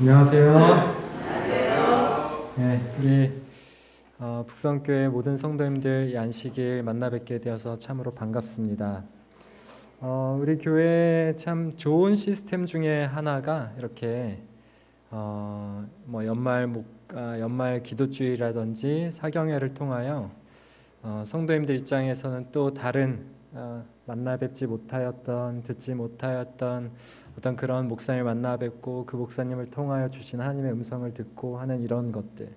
안녕하세요. 네, 우리 북성교회 모든 성도님들 안식일 만나 뵙게 되어서 참으로 반갑습니다. 우리 교회 참 좋은 시스템 중에 하나가 이렇게 뭐 연말 기도주의라든지 사경회를 통하여 성도님들 입장에서는 또 다른 만나 뵙지 못하였던 듣지 못하였던 어떤 그런 목사님을 만나 뵙고 그 목사님을 통하여 주신 하나님의 음성을 듣고 하는 이런 것들,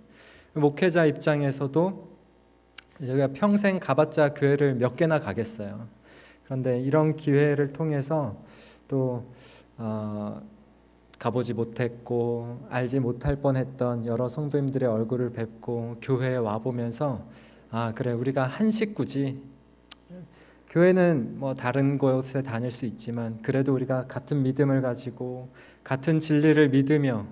목회자 입장에서도 저희가 평생 가봤자 교회를 몇 개나 가겠어요. 그런데 이런 기회를 통해서 또 가보지 못했고 알지 못할 뻔했던 여러 성도님들의 얼굴을 뵙고 교회에 와보면서 그래, 우리가 한 식구지. 교회는 뭐 다른 곳에 다닐 수 있지만 그래도 우리가 같은 믿음을 가지고 같은 진리를 믿으며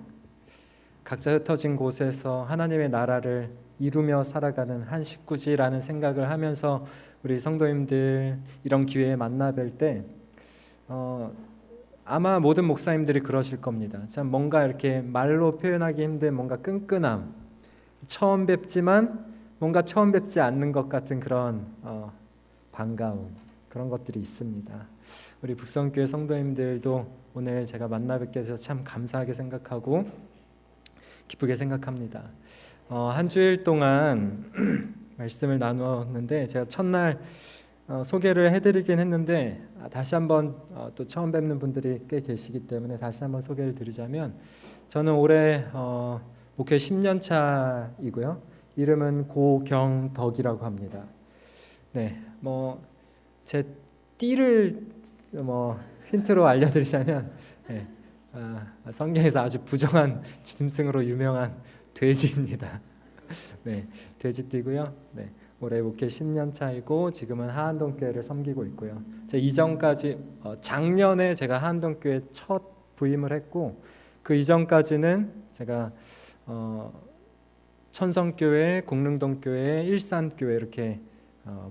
각자 흩어진 곳에서 하나님의 나라를 이루며 살아가는 한 식구지라는 생각을 하면서 우리 성도님들 이런 기회에 만나 뵐 때 아마 모든 목사님들이 그러실 겁니다. 참 뭔가 이렇게 말로 표현하기 힘든 뭔가 끈끈함, 처음 뵙지만 뭔가 처음 뵙지 않는 것 같은 그런 반가움, 그런 것들이 있습니다. 우리 북성교회 성도님들도 오늘 제가 만나 뵙게 돼서 참 감사하게 생각하고 기쁘게 생각합니다. 한 주일 동안 말씀을 나누었는데 제가 첫날 소개를 해드리긴 했는데 다시 한번 또 처음 뵙는 분들이 꽤 계시기 때문에 다시 한번 소개를 드리자면, 저는 올해 목회 10년 차이고요. 이름은 고경덕이라고 합니다. 네, 제 띠를 힌트로 알려드리자면, 네, 성경에서 아주 부정한 짐승으로 유명한 돼지입니다. 네, 돼지띠고요. 네, 올해 목회 10년 차이고 지금은 하안동교회를 섬기고 있고요. 제가 이전까지 작년에 제가 하안동교회 첫 부임을 했고, 그 이전까지는 제가 천성교회, 공릉동교회, 일산교회 이렇게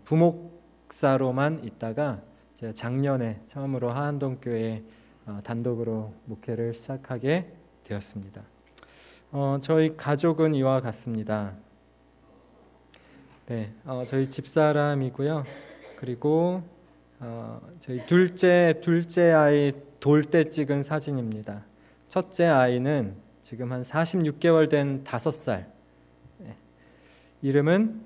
부목사로만 있다가 제가 작년에 처음으로 하안동교회 단독으로 목회를 시작하게 되었습니다. 저희 가족은 이와 같습니다. 네, 저희 집사람이고요. 그리고 저희 둘째 아이 돌 때 찍은 사진입니다. 첫째 아이는 지금 한 46개월 된 5살. 네, 이름은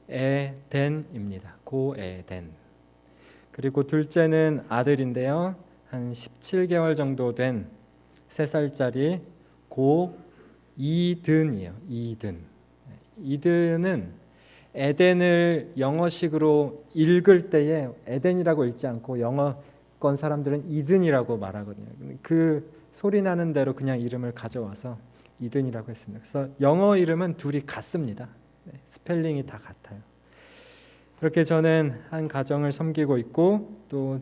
고에덴입니다. 고에덴. 그리고 둘째는 아들인데요. 한 17개월 정도 된 3살짜리 고이든이에요. 이든은 에덴을 영어식으로 읽을 때에 에덴이라고 읽지 않고 영어권 사람들은 이든이라고 말하거든요. 그 소리 나는 대로 그냥 이름을 가져와서 이든이라고 했습니다. 그래서 영어 이름은 둘이 같습니다. 스펠링이 다 같아요. 그렇게 저는 한 가정을 섬기고 있고, 또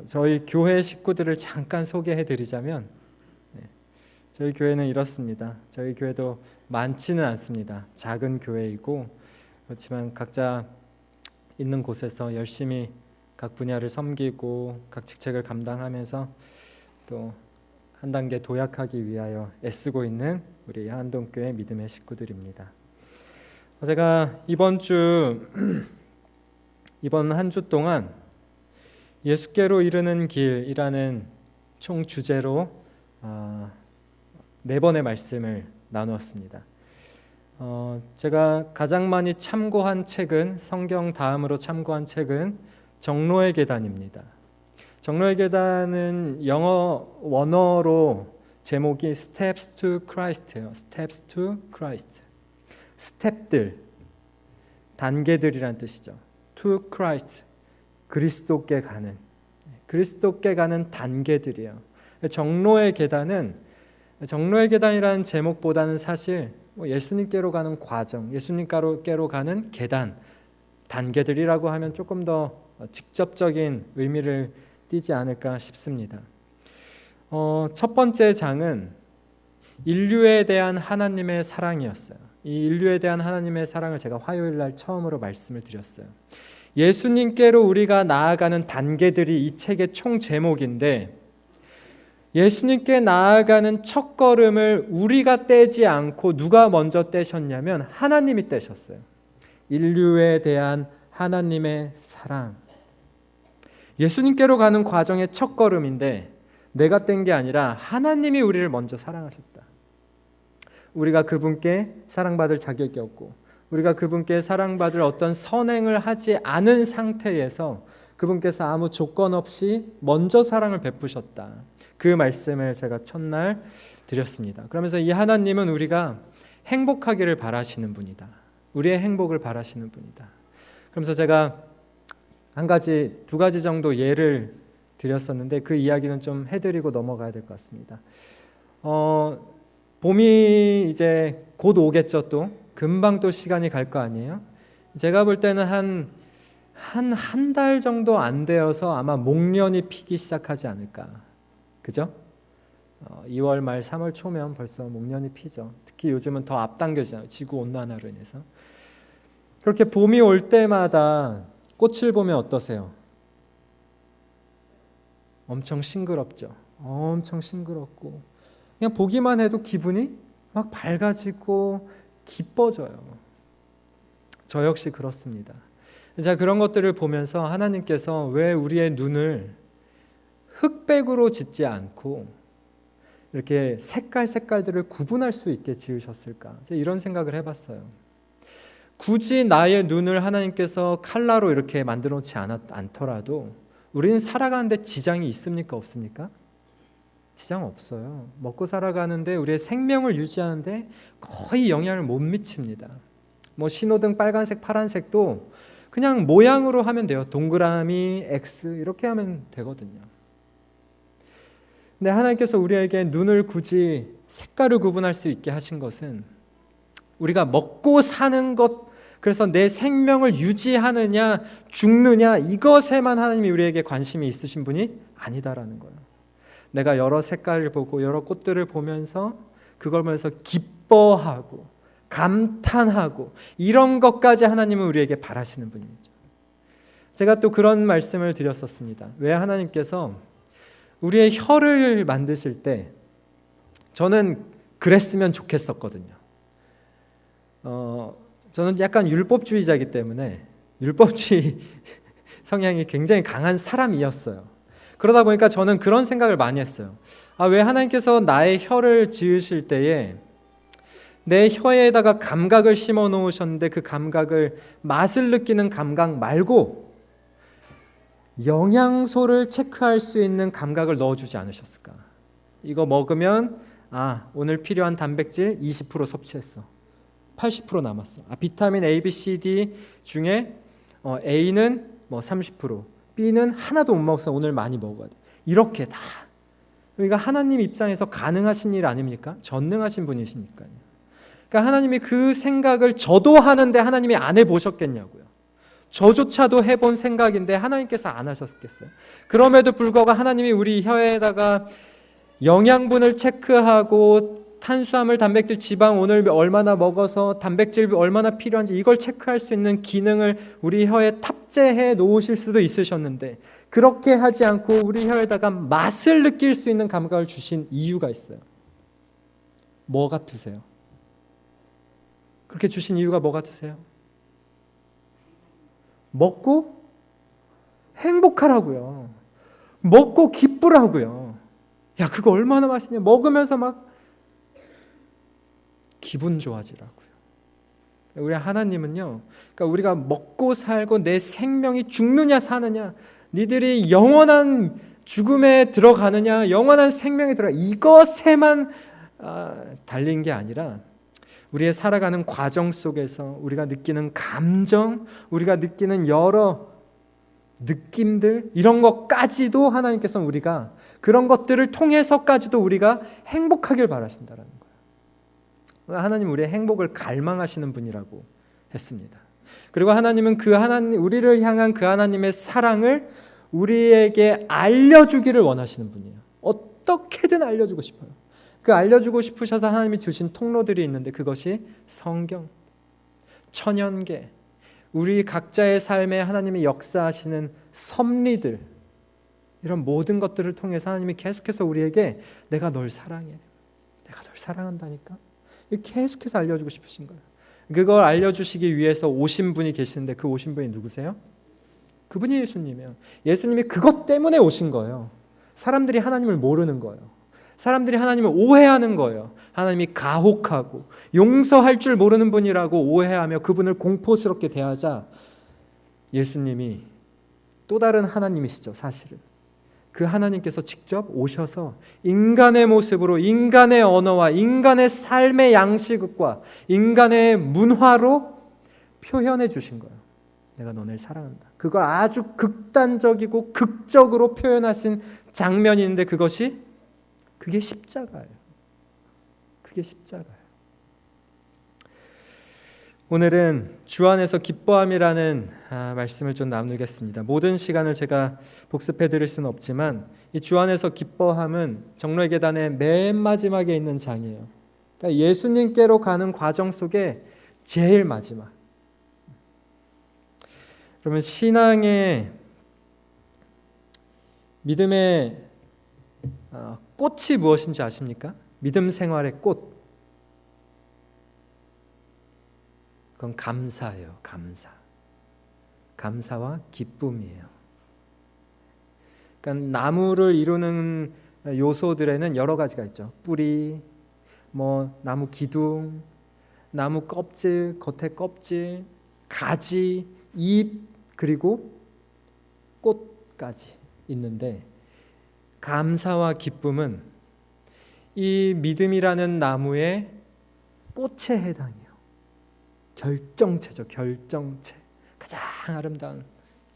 저희 교회 식구들을 잠깐 소개해 드리자면, 저희 교회는 이렇습니다. 저희 교회도 많지는 않습니다. 작은 교회이고, 그렇지만 각자 있는 곳에서 열심히 각 분야를 섬기고 각 직책을 감당하면서 또 한 단계 도약하기 위하여 애쓰고 있는 우리 하안동교회 믿음의 식구들입니다. 제가 이번 한 주 동안 예수께로 이르는 길이라는 총 주제로 4번의 말씀을 나누었습니다. 제가 가장 많이 참고한 책은, 성경 다음으로 참고한 책은 정로의 계단입니다. 정로의 계단은 영어 원어로 제목이 Steps to Christ예요. Steps to Christ. 스텝들, 단계들이란 뜻이죠. To Christ, 그리스도께 가는 단계들이에요. 정로의 계단이라는 제목보다는 사실 예수님께로 가는 과정, 예수님께로 가는 계단, 단계들이라고 하면 조금 더 직접적인 의미를 띠지 않을까 싶습니다. 첫 번째 장은 인류에 대한 하나님의 사랑이었어요. 이 인류에 대한 하나님의 사랑을 제가 화요일 날 처음으로 말씀을 드렸어요. 예수님께로 우리가 나아가는 단계들이 이 책의 총 제목인데, 예수님께 나아가는 첫걸음을 우리가 떼지 않고 누가 먼저 떼셨냐면 하나님이 떼셨어요. 인류에 대한 하나님의 사랑. 예수님께로 가는 과정의 첫걸음인데 내가 뗀 게 아니라 하나님이 우리를 먼저 사랑하셨다. 우리가 그분께 사랑받을 자격이 없고 우리가 그분께 사랑받을 어떤 선행을 하지 않은 상태에서 그분께서 아무 조건 없이 먼저 사랑을 베푸셨다. 그 말씀을 제가 첫날 드렸습니다. 그러면서 이 하나님은 우리가 행복하기를 바라시는 분이다. 우리의 행복을 바라시는 분이다. 그러면서 제가 두 가지 정도 예를 드렸었는데 그 이야기는 좀 해드리고 넘어가야 될 것 같습니다. 봄이 이제 곧 오겠죠. 또 금방 또 시간이 갈 거 아니에요. 제가 볼 때는 한 달 정도 안 되어서 아마 목련이 피기 시작하지 않을까. 그죠? 2월 말 3월 초면 벌써 목련이 피죠. 특히 요즘은 더 앞당겨지잖아요. 지구온난화로 인해서. 그렇게 봄이 올 때마다 꽃을 보면 어떠세요? 엄청 싱그럽죠. 엄청 싱그럽고 그냥 보기만 해도 기분이 막 밝아지고 기뻐져요. 저 역시 그렇습니다. 자, 그런 것들을 보면서 하나님께서 왜 우리의 눈을 흑백으로 짓지 않고 이렇게 색깔들을 구분할 수 있게 지으셨을까? 이런 생각을 해봤어요. 굳이 나의 눈을 하나님께서 칼라로 이렇게 만들어 놓지 않더라도 우리는 살아가는데 지장이 있습니까? 없습니까? 지장 없어요. 먹고 살아가는데 우리의 생명을 유지하는데 거의 영향을 못 미칩니다. 신호등 빨간색, 파란색도 그냥 모양으로 하면 돼요. 동그라미, X 이렇게 하면 되거든요. 근데 하나님께서 우리에게 눈을 굳이 색깔을 구분할 수 있게 하신 것은 우리가 먹고 사는 것, 그래서 내 생명을 유지하느냐 죽느냐 이것에만 하나님이 우리에게 관심이 있으신 분이 아니다라는 거예요. 내가 여러 색깔을 보고 여러 꽃들을 보면서 그걸 보면서 기뻐하고 감탄하고 이런 것까지 하나님은 우리에게 바라시는 분이죠. 제가 또 그런 말씀을 드렸었습니다. 왜 하나님께서 우리의 혀를 만드실 때 저는 그랬으면 좋겠었거든요. 저는 약간 율법주의자이기 때문에 율법주의 성향이 굉장히 강한 사람이었어요. 그러다 보니까 저는 그런 생각을 많이 했어요. 왜 하나님께서 나의 혀를 지으실 때에 내 혀에다가 감각을 심어 놓으셨는데 그 감각을 맛을 느끼는 감각 말고 영양소를 체크할 수 있는 감각을 넣어주지 않으셨을까? 이거 먹으면 오늘 필요한 단백질 20% 섭취했어. 80% 남았어. 비타민 A, B, C, D 중에 A는 30%, B는 하나도 못 먹어서 오늘 많이 먹어야 돼. 이렇게 다. 그러니까 하나님 입장에서 가능하신 일 아닙니까? 전능하신 분이시니까요. 그러니까 하나님이 그 생각을 저도 하는데 하나님이 안 해보셨겠냐고요. 저조차도 해본 생각인데 하나님께서 안 하셨겠어요? 그럼에도 불구하고 하나님이 우리 혀에다가 영양분을 체크하고 탄수화물, 단백질, 지방 오늘 얼마나 먹어서 단백질 얼마나 필요한지 이걸 체크할 수 있는 기능을 우리 혀에 탑재해 놓으실 수도 있으셨는데 그렇게 하지 않고 우리 혀에다가 맛을 느낄 수 있는 감각을 주신 이유가 있어요. 뭐 같으세요? 그렇게 주신 이유가 뭐 같으세요? 먹고 행복하라고요. 먹고 기쁘라고요. 야, 그거 얼마나 맛있냐. 먹으면서 막 기분 좋아지라고요. 우리 하나님은요, 그러니까 우리가 먹고 살고 내 생명이 죽느냐 사느냐, 니들이 영원한 죽음에 들어가느냐, 영원한 생명에 들어가 이것에만 달린 게 아니라 우리의 살아가는 과정 속에서 우리가 느끼는 감정, 우리가 느끼는 여러 느낌들 이런 것까지도 하나님께서는 우리가 그런 것들을 통해서까지도 우리가 행복하길 바라신다라는 거예요. 하나님 우리의 행복을 갈망하시는 분이라고 했습니다. 그리고 하나님은 우리를 향한 그 하나님의 사랑을 우리에게 알려주기를 원하시는 분이에요. 어떻게든 알려주고 싶어요. 그 알려주고 싶으셔서 하나님이 주신 통로들이 있는데 그것이 성경, 천연계, 우리 각자의 삶에 하나님이 역사하시는 섭리들, 이런 모든 것들을 통해서 하나님이 계속해서 우리에게 내가 널 사랑해, 내가 널 사랑한다니까, 계속해서 알려주고 싶으신 거예요. 그걸 알려주시기 위해서 오신 분이 계시는데 그 오신 분이 누구세요? 그분이 예수님이에요. 예수님이 그것 때문에 오신 거예요. 사람들이 하나님을 모르는 거예요. 사람들이 하나님을 오해하는 거예요. 하나님이 가혹하고 용서할 줄 모르는 분이라고 오해하며 그분을 공포스럽게 대하자 예수님이 또 다른 하나님이시죠. 사실은 그 하나님께서 직접 오셔서 인간의 모습으로 인간의 언어와 인간의 삶의 양식과 인간의 문화로 표현해 주신 거예요. 내가 너네를 사랑한다. 그걸 아주 극단적이고 극적으로 표현하신 장면이 있는데 그게 십자가예요. 그게 십자가예요. 오늘은 주 안에서 기뻐함이라는 말씀을 좀 나누겠습니다. 모든 시간을 제가 복습해 드릴 수는 없지만 이 주 안에서 기뻐함은 정로의 계단의 맨 마지막에 있는 장이에요. 그러니까 예수님께로 가는 과정 속에 제일 마지막. 그러면 신앙의 믿음의 꽃이 무엇인지 아십니까? 믿음 생활의 꽃. 그건 감사예요. 감사와 기쁨이에요. 그러니까 나무를 이루는 요소들에는 여러 가지가 있죠. 뿌리, 나무 기둥, 나무 껍질, 겉에 껍질, 가지, 잎, 그리고 꽃까지 있는데 감사와 기쁨은 이 믿음이라는 나무의 꽃에 해당해요. 결정체죠. 결정체. 가장 아름다운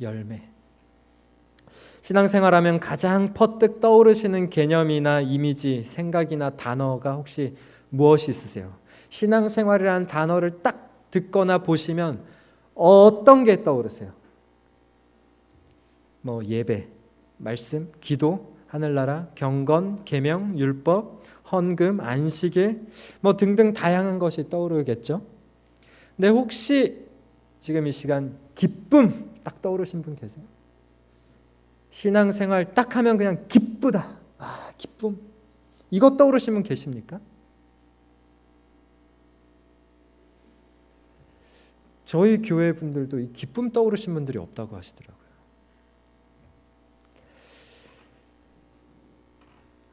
열매. 신앙생활하면 가장 퍼뜩 떠오르시는 개념이나 이미지, 생각이나 단어가 혹시 무엇이 있으세요? 신앙생활이라는 단어를 딱 듣거나 보시면 어떤 게 떠오르세요? 예배, 말씀, 기도, 하늘나라, 경건, 계명, 율법, 헌금, 안식일 등등 다양한 것이 떠오르겠죠. 근데 혹시 지금 이 시간 기쁨 딱 떠오르신 분 계세요? 신앙생활 딱 하면 그냥 기쁘다. 기쁨. 이거 떠오르신 분 계십니까? 저희 교회 분들도 이 기쁨 떠오르신 분들이 없다고 하시더라고요.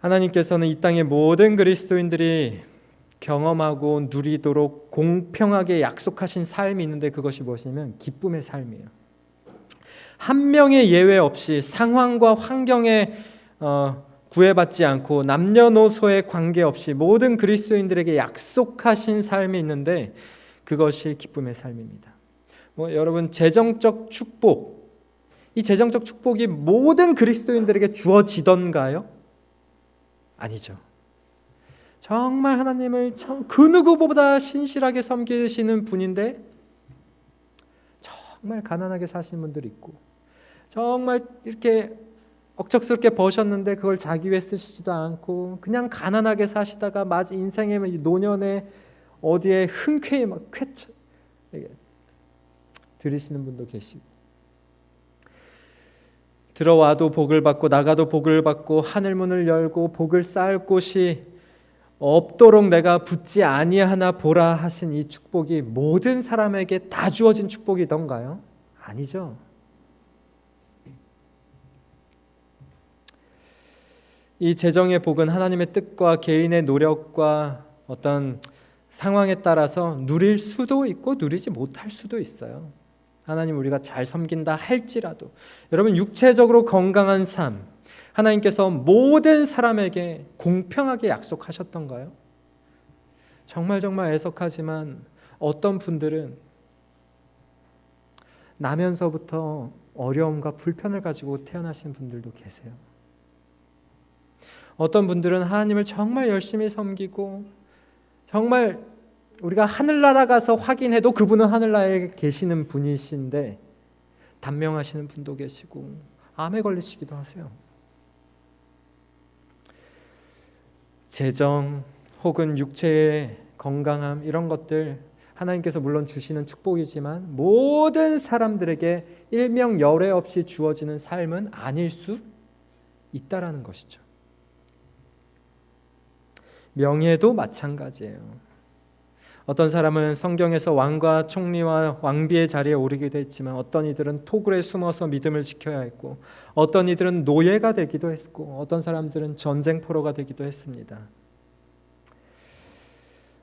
하나님께서는 이 땅의 모든 그리스도인들이 경험하고 누리도록 공평하게 약속하신 삶이 있는데 그것이 무엇이냐면 기쁨의 삶이에요. 한 명의 예외 없이 상황과 환경에 구애받지 않고 남녀노소에 관계없이 모든 그리스도인들에게 약속하신 삶이 있는데 그것이 기쁨의 삶입니다. 여러분 재정적 축복, 이 재정적 축복이 모든 그리스도인들에게 주어지던가요? 아니죠. 정말 하나님을 그 누구보다 신실하게 섬기시는 분인데 정말 가난하게 사시는 분들이 있고 정말 이렇게 억척스럽게 버셨는데 그걸 자기 위해 쓰시지도 않고 그냥 가난하게 사시다가 인생의 노년에 어디에 흔쾌히 쾌차 들으시는 분도 계시고 들어와도 복을 받고 나가도 복을 받고 하늘문을 열고 복을 쌓을 곳이 없도록 내가 붙지 아니하나 보라 하신 이 축복이 모든 사람에게 다 주어진 축복이던가요? 아니죠. 이 재정의 복은 하나님의 뜻과 개인의 노력과 어떤 상황에 따라서 누릴 수도 있고 누리지 못할 수도 있어요. 하나님 우리가 잘 섬긴다 할지라도 여러분 육체적으로 건강한 삶 하나님께서 모든 사람에게 공평하게 약속하셨던가요? 정말 애석하지만 어떤 분들은 나면서부터 어려움과 불편을 가지고 태어나신 분들도 계세요. 어떤 분들은 하나님을 정말 열심히 섬기고 정말 우리가 하늘나라 가서 확인해도 그분은 하늘나라에 계시는 분이신데 단명하시는 분도 계시고 암에 걸리시기도 하세요. 재정 혹은 육체의 건강함 이런 것들 하나님께서 물론 주시는 축복이지만 모든 사람들에게 일명열애 없이 주어지는 삶은 아닐 수 있다라는 것이죠. 명예도 마찬가지예요. 어떤 사람은 성경에서 왕과 총리와 왕비의 자리에 오르기도 했지만 어떤 이들은 토굴에 숨어서 믿음을 지켜야 했고 어떤 이들은 노예가 되기도 했고 어떤 사람들은 전쟁포로가 되기도 했습니다.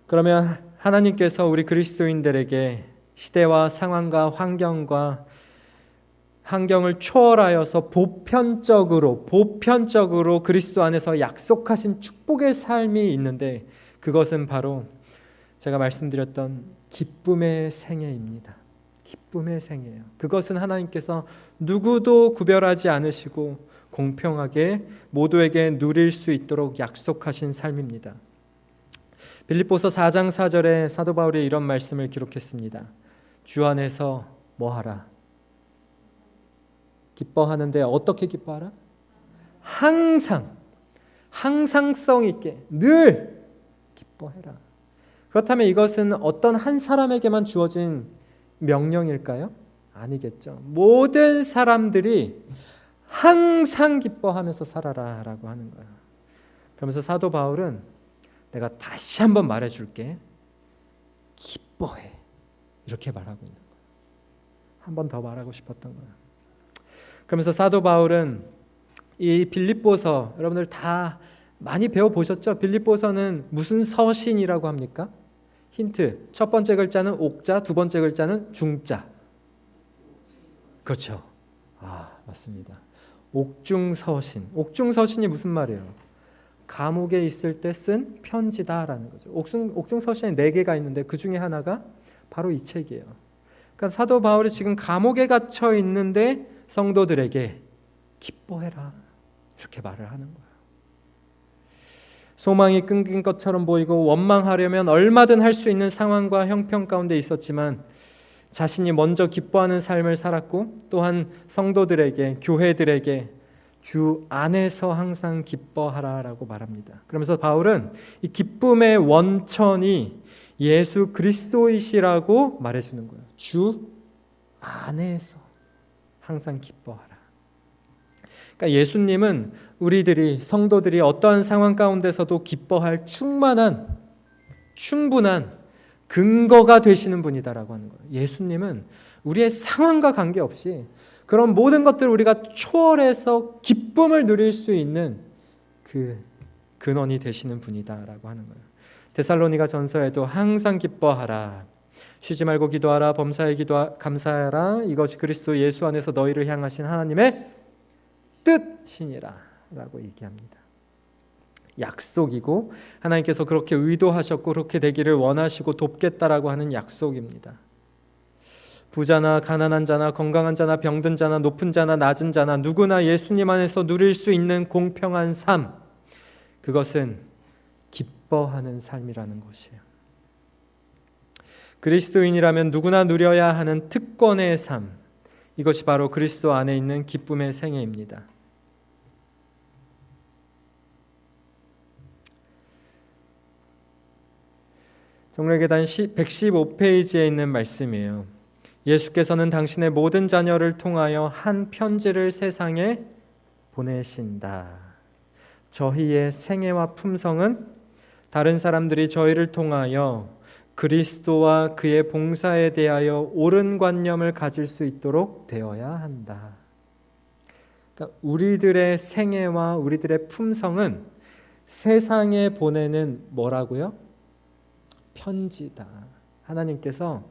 그러면 하나님께서 우리 그리스도인들에게 시대와 상황과 환경을 초월하여서 보편적으로 그리스도 안에서 약속하신 축복의 삶이 있는데 그것은 바로 제가 말씀드렸던 기쁨의 생애입니다. 기쁨의 생애예요. 그것은 하나님께서 누구도 구별하지 않으시고 공평하게 모두에게 누릴 수 있도록 약속하신 삶입니다. 빌립보서 4장 4절에 사도 바울이 이런 말씀을 기록했습니다. 주 안에서 뭐하라? 기뻐하는데 어떻게 기뻐하라? 항상성 있게 늘 기뻐해라. 그렇다면 이것은 어떤 한 사람에게만 주어진 명령일까요? 아니겠죠. 모든 사람들이 항상 기뻐하면서 살아라 라고 하는 거예요. 그러면서 사도 바울은 내가 다시 한번 말해줄게. 기뻐해. 이렇게 말하고 있는 거예요. 한 번 더 말하고 싶었던 거예요. 그러면서 사도 바울은 이 빌립보서, 여러분들 다 많이 배워보셨죠? 빌립보서는 무슨 서신이라고 합니까? 힌트. 첫 번째 글자는 옥자, 두 번째 글자는 중자. 그렇죠. 맞습니다. 옥중서신. 옥중서신이 무슨 말이에요? 감옥에 있을 때 쓴 편지다라는 거죠. 옥중서신이 4개가 있는데 그 중에 하나가 바로 이 책이에요. 그러니까 사도 바울이 지금 감옥에 갇혀 있는데 성도들에게 기뻐해라 이렇게 말을 하는 거예요. 소망이 끊긴 것처럼 보이고 원망하려면 얼마든 할 수 있는 상황과 형편 가운데 있었지만 자신이 먼저 기뻐하는 삶을 살았고 또한 성도들에게, 교회들에게 주 안에서 항상 기뻐하라라고 말합니다. 그러면서 바울은 이 기쁨의 원천이 예수 그리스도이시라고 말해주는 거예요. 주 안에서 항상 기뻐하라. 그러니까 예수님은 우리들이 성도들이 어떠한 상황 가운데서도 기뻐할 충분한 근거가 되시는 분이다라고 하는 거예요. 예수님은 우리의 상황과 관계없이 그런 모든 것들을 우리가 초월해서 기쁨을 누릴 수 있는 그 근원이 되시는 분이다라고 하는 거예요. 데살로니가 전서에도 항상 기뻐하라, 쉬지 말고 기도하라, 범사에 감사하라, 이것이 그리스도 예수 안에서 너희를 향하신 하나님의 뜻이니라 라고 얘기합니다. 약속이고 하나님께서 그렇게 의도하셨고 그렇게 되기를 원하시고 돕겠다라고 하는 약속입니다. 부자나 가난한 자나 건강한 자나 병든 자나 높은 자나 낮은 자나 누구나 예수님 안에서 누릴 수 있는 공평한 삶, 그것은 기뻐하는 삶이라는 것이에요. 그리스도인이라면 누구나 누려야 하는 특권의 삶, 이것이 바로 그리스도 안에 있는 기쁨의 생애입니다. 종례계단 115페이지에 있는 말씀이에요. 예수께서는 당신의 모든 자녀를 통하여 한 편지를 세상에 보내신다. 저희의 생애와 품성은 다른 사람들이 저희를 통하여 그리스도와 그의 봉사에 대하여 옳은 관념을 가질 수 있도록 되어야 한다. 그러니까 우리들의 생애와 우리들의 품성은 세상에 보내는 뭐라고요? 편지다. 하나님께서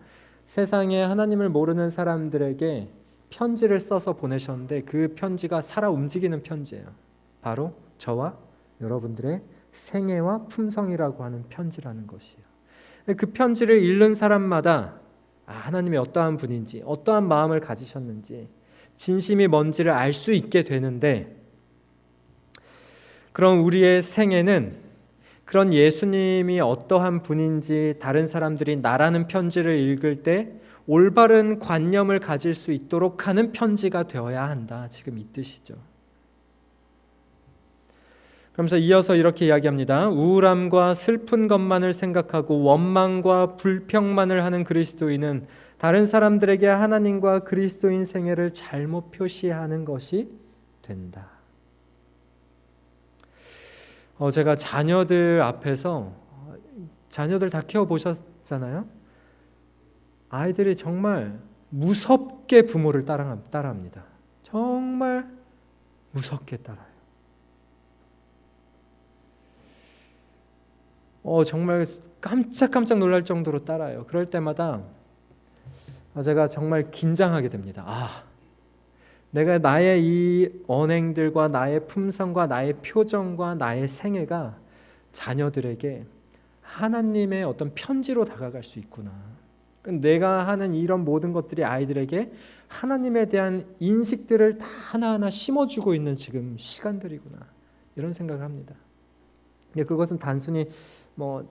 세상에 하나님을 모르는 사람들에게 편지를 써서 보내셨는데 그 편지가 살아 움직이는 편지예요. 바로 저와 여러분들의 생애와 품성이라고 하는 편지라는 것이에요. 그 편지를 읽는 사람마다 하나님이 어떠한 분인지, 어떠한 마음을 가지셨는지, 진심이 뭔지를 알 수 있게 되는데, 그런 우리의 생애는 그런 예수님이 어떠한 분인지 다른 사람들이 나라는 편지를 읽을 때 올바른 관념을 가질 수 있도록 하는 편지가 되어야 한다. 지금 이 뜻이죠. 그러면서 이어서 이렇게 이야기합니다. 우울함과 슬픈 것만을 생각하고 원망과 불평만을 하는 그리스도인은 다른 사람들에게 하나님과 그리스도인 생애를 잘못 표시하는 것이 된다. 제가 자녀들 앞에서 자녀들 다 키워보셨잖아요. 아이들이 정말 무섭게 부모를 따라합니다. 정말 무섭게 따라요. 정말 깜짝깜짝 놀랄 정도로 따라요. 그럴 때마다 제가 정말 긴장하게 됩니다. 내가 나의 이 언행들과 나의 품성과 나의 표정과 나의 생애가 자녀들에게 하나님의 어떤 편지로 다가갈 수 있구나. 내가 하는 이런 모든 것들이 아이들에게 하나님에 대한 인식들을 다 하나하나 심어주고 있는 지금 시간들이구나. 이런 생각을 합니다. 그것은 단순히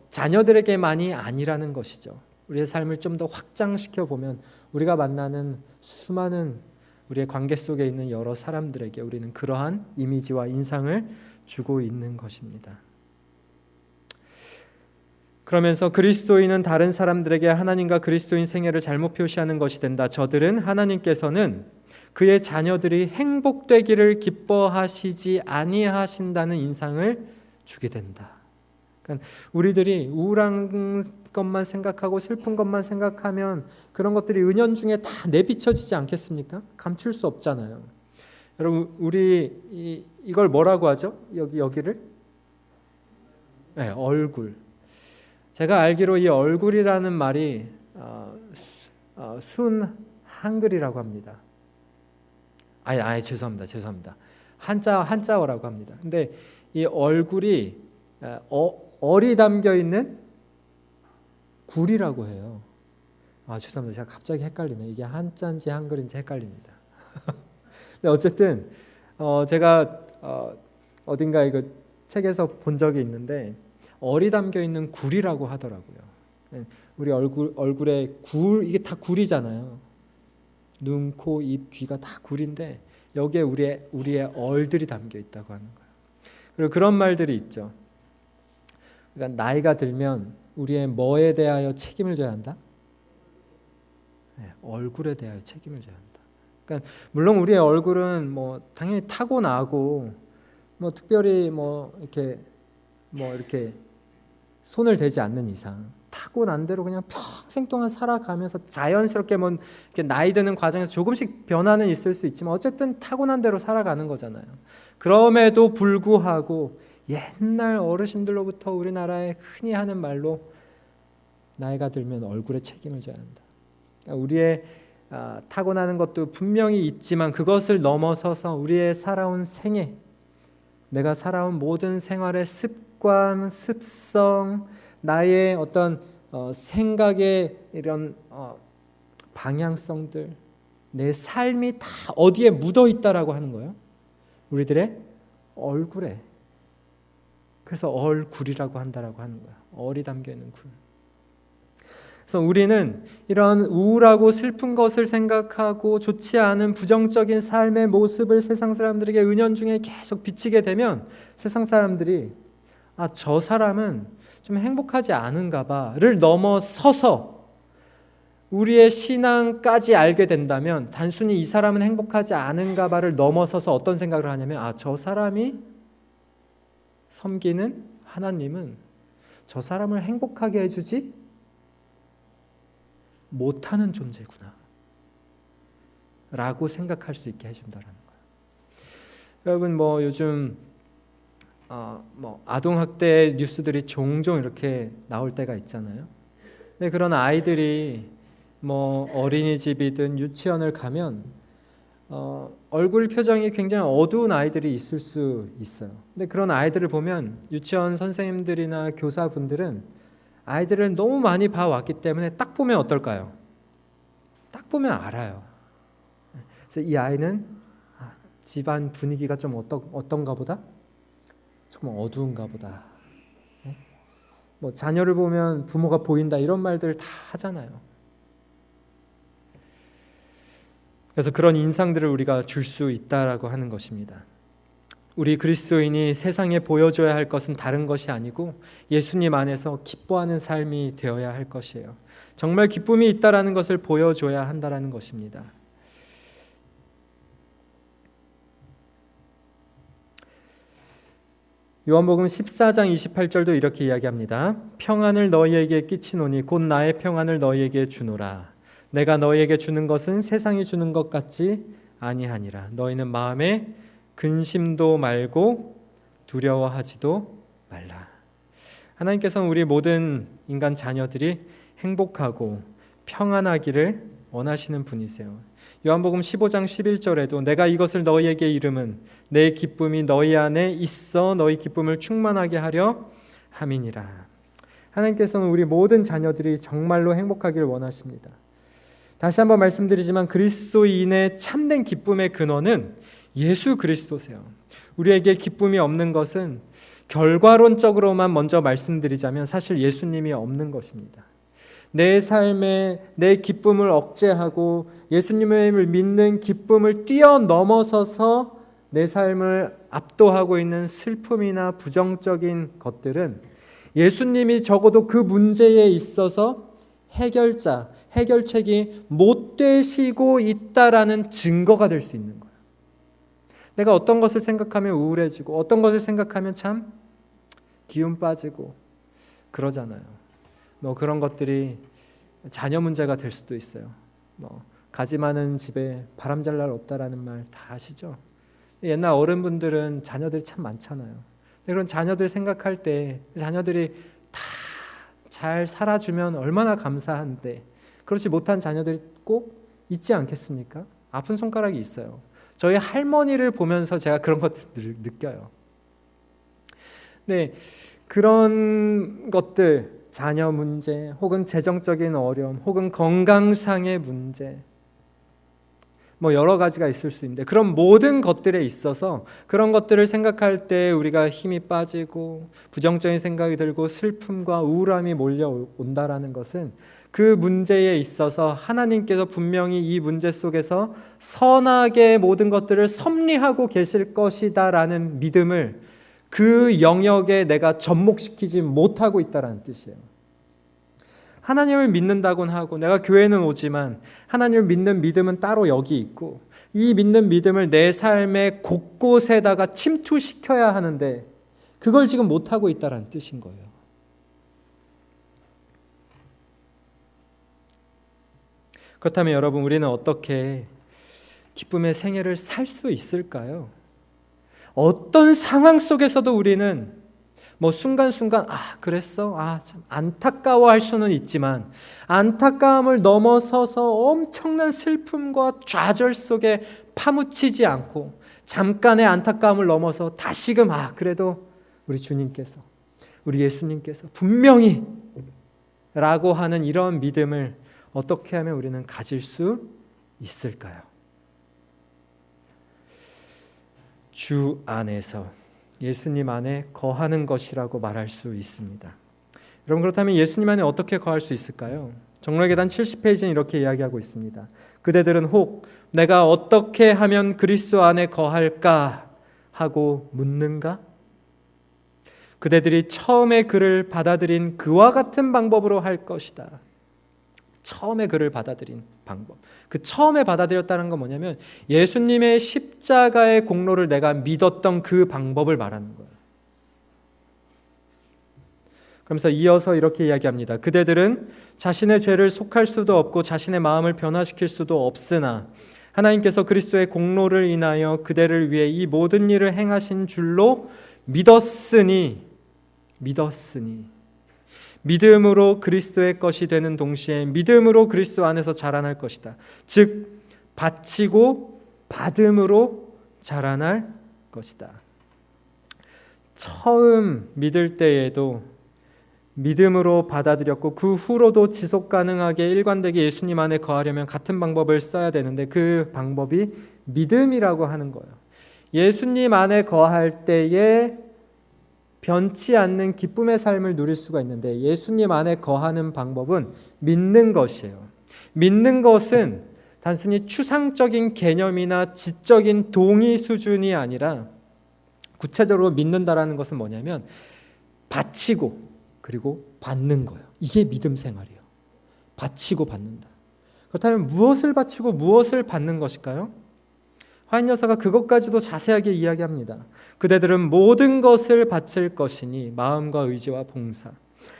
자녀들에게만이 아니라는 것이죠. 우리의 삶을 좀 더 확장시켜 보면 우리가 만나는 수많은 우리의 관계 속에 있는 여러 사람들에게 우리는 그러한 이미지와 인상을 주고 있는 것입니다. 그러면서 그리스도인은 다른 사람들에게 하나님과 그리스도인 생애를 잘못 표시하는 것이 된다. 저들은 하나님께서는 그의 자녀들이 행복되기를 기뻐하시지 아니하신다는 인상을 주게 된다. 그러니까 우리들이 우울한 것만 생각하고 슬픈 것만 생각하면 그런 것들이 은연중에 다 내비쳐지지 않겠습니까? 감출 수 없잖아요. 여러분, 우리 이걸 뭐라고 하죠? 여기를? 네, 얼굴. 제가 알기로 이 얼굴이라는 말이 순 한글이라고 합니다. 죄송합니다. 한자어라고 합니다. 근데 이 얼굴이 얼이 담겨 있는 굴이라고 해요. 죄송합니다. 제가 갑자기 헷갈리네요. 이게 한자인지 한글인지 헷갈립니다. 근데 어쨌든 제가 어딘가 이거 책에서 본 적이 있는데 얼이 담겨 있는 굴이라고 하더라고요. 우리 얼굴에 굴, 이게 다 굴이잖아요. 눈, 코, 입, 귀가 다 굴인데 여기에 우리의 얼들이 담겨 있다고 하는 거예요. 그리고 그런 말들이 있죠. 그러니까 나이가 들면 우리의 뭐에 대하여 책임을 져야 한다? 얼굴에 대하여 책임을 져야 한다. 그러니까 물론 우리의 얼굴은 당연히 타고나고 특별히 이렇게 손을 대지 않는 이상 타고난 대로 그냥 평생 동안 살아가면서 자연스럽게 이렇게 나이 드는 과정에서 조금씩 변화는 있을 수 있지만 어쨌든 타고난 대로 살아가는 거잖아요. 그럼에도 불구하고 옛날 어르신들로부터 우리나라에 흔히 하는 말로 나이가 들면 얼굴에 책임을 져야 한다. 그러니까 우리의 타고나는 것도 분명히 있지만 그것을 넘어서서 우리의 살아온 생애, 내가 살아온 모든 생활의 습관, 습성, 나의 어떤 생각의 이런 방향성들, 내 삶이 다 어디에 묻어 있다라고 하는 거예요. 우리들의 얼굴에. 그래서 얼굴이라고 한다라고 하는 거야. 얼이 담겨 있는 굴. 그래서 우리는 이런 우울하고 슬픈 것을 생각하고 좋지 않은 부정적인 삶의 모습을 세상 사람들에게 은연중에 계속 비치게 되면 세상 사람들이 저 사람은 좀 행복하지 않은가 봐를 넘어서서 우리의 신앙까지 알게 된다면 단순히 이 사람은 행복하지 않은가 봐를 넘어서서 어떤 생각을 하냐면 저 사람이 섬기는 하나님은 저 사람을 행복하게 해주지 못하는 존재구나 라고 생각할 수 있게 해준다는 거예요. 여러분 요즘 아동학대 뉴스들이 종종 이렇게 나올 때가 있잖아요. 근데 그런 아이들이 어린이집이든 유치원을 가면 얼굴 표정이 굉장히 어두운 아이들이 있을 수 있어요. 근데 그런 아이들을 보면 유치원 선생님들이나 교사분들은 아이들을 너무 많이 봐왔기 때문에 딱 보면 어떨까요? 딱 보면 알아요. 그래서 이 아이는 집안 분위기가 좀 어떤가 보다? 조금 어두운가 보다. 자녀를 보면 부모가 보인다 이런 말들 다 하잖아요. 그래서 그런 인상들을 우리가 줄 수 있다라고 하는 것입니다. 우리 그리스도인이 세상에 보여줘야 할 것은 다른 것이 아니고 예수님 안에서 기뻐하는 삶이 되어야 할 것이에요. 정말 기쁨이 있다라는 것을 보여줘야 한다라는 것입니다. 요한복음 14장 28절도 이렇게 이야기합니다. 평안을 너희에게 끼치노니 곧 나의 평안을 너희에게 주노라. 내가 너희에게 주는 것은 세상이 주는 것 같지 아니하니라. 너희는 마음에 근심도 말고 두려워하지도 말라. 하나님께서는 우리 모든 인간 자녀들이 행복하고 평안하기를 원하시는 분이세요. 요한복음 15장 11절에도 내가 이것을 너희에게 이름은 내 기쁨이 너희 안에 있어 너희 기쁨을 충만하게 하려 함이니라. 하나님께서는 우리 모든 자녀들이 정말로 행복하기를 원하십니다. 다시 한번 말씀드리지만 그리스도인의 참된 기쁨의 근원은 예수 그리스도세요. 우리에게 기쁨이 없는 것은 결과론적으로만 먼저 말씀드리자면 사실 예수님이 없는 것입니다. 내 삶에 내 기쁨을 억제하고 예수님을 믿는 기쁨을 뛰어넘어서서 내 삶을 압도하고 있는 슬픔이나 부정적인 것들은 예수님이 적어도 그 문제에 있어서 해결책이 못 되시고 있다라는 증거가 될 수 있는 거예요. 내가 어떤 것을 생각하면 우울해지고 어떤 것을 생각하면 참 기운 빠지고 그러잖아요. 그런 것들이 자녀 문제가 될 수도 있어요. 가지 많은 집에 바람 잘 날 없다라는 말 다 아시죠? 옛날 어른분들은 자녀들이 참 많잖아요. 그런 자녀들 생각할 때 자녀들이 다 잘 살아주면 얼마나 감사한데 그렇지 못한 자녀들이 꼭 있지 않겠습니까? 아픈 손가락이 있어요. 저희 할머니를 보면서 제가 그런 것들을 느껴요. 네, 그런 것들, 자녀 문제, 혹은 재정적인 어려움, 혹은 건강상의 문제, 여러 가지가 있을 수 있는데 그런 모든 것들에 있어서 그런 것들을 생각할 때 우리가 힘이 빠지고 부정적인 생각이 들고 슬픔과 우울함이 몰려온다라는 것은 그 문제에 있어서 하나님께서 분명히 이 문제 속에서 선하게 모든 것들을 섭리하고 계실 것이다라는 믿음을 그 영역에 내가 접목시키지 못하고 있다라는 뜻이에요. 하나님을 믿는다고는 하고 내가 교회는 오지만 하나님을 믿는 믿음은 따로 여기 있고 이 믿는 믿음을 내 삶의 곳곳에다가 침투시켜야 하는데 그걸 지금 못하고 있다는 뜻인 거예요. 그렇다면 여러분 우리는 어떻게 기쁨의 생애를 살 수 있을까요? 어떤 상황 속에서도 우리는 순간순간 그랬어? 참 안타까워할 수는 있지만 안타까움을 넘어서서 엄청난 슬픔과 좌절 속에 파묻히지 않고 잠깐의 안타까움을 넘어서 다시금 그래도 우리 주님께서 우리 예수님께서 분명히 라고 하는 이런 믿음을 어떻게 하면 우리는 가질 수 있을까요? 주 안에서 예수님 안에 거하는 것이라고 말할 수 있습니다. 여러분 그렇다면 예수님 안에 어떻게 거할 수 있을까요? 정로계단 70페이지는 이렇게 이야기하고 있습니다. 그대들은 혹 내가 어떻게 하면 그리스도 안에 거할까 하고 묻는가? 그대들이 처음에 그를 받아들인 그와 같은 방법으로 할 것이다. 처음에 그를 받아들인 방법. 그 처음에 받아들였다는 건 뭐냐면 예수님의 십자가의 공로를 내가 믿었던 그 방법을 말하는 거예요. 그러면서 이어서 이렇게 이야기합니다. 그대들은 자신의 죄를 속할 수도 없고 자신의 마음을 변화시킬 수도 없으나 하나님께서 그리스도의 공로를 인하여 그대를 위해 이 모든 일을 행하신 줄로 믿었으니 믿음으로 그리스도의 것이 되는 동시에 믿음으로 그리스도 안에서 자라날 것이다. 즉 바치고 받음으로 자라날 것이다. 처음 믿을 때에도 믿음으로 받아들였고 그 후로도 지속 가능하게 일관되게 예수님 안에 거하려면 같은 방법을 써야 되는데 그 방법이 믿음이라고 하는 거예요. 예수님 안에 거할 때에 변치 않는 기쁨의 삶을 누릴 수가 있는데 예수님 안에 거하는 방법은 믿는 것이에요. 믿는 것은 단순히 추상적인 개념이나 지적인 동의 수준이 아니라 구체적으로 믿는다라는 것은 뭐냐면 바치고 그리고 받는 거예요. 이게 믿음 생활이에요. 바치고 받는다. 그렇다면 무엇을 바치고 무엇을 받는 것일까요? 화인여사가 그것까지도 자세하게 이야기합니다. 그대들은 모든 것을 바칠 것이니 마음과 의지와 봉사,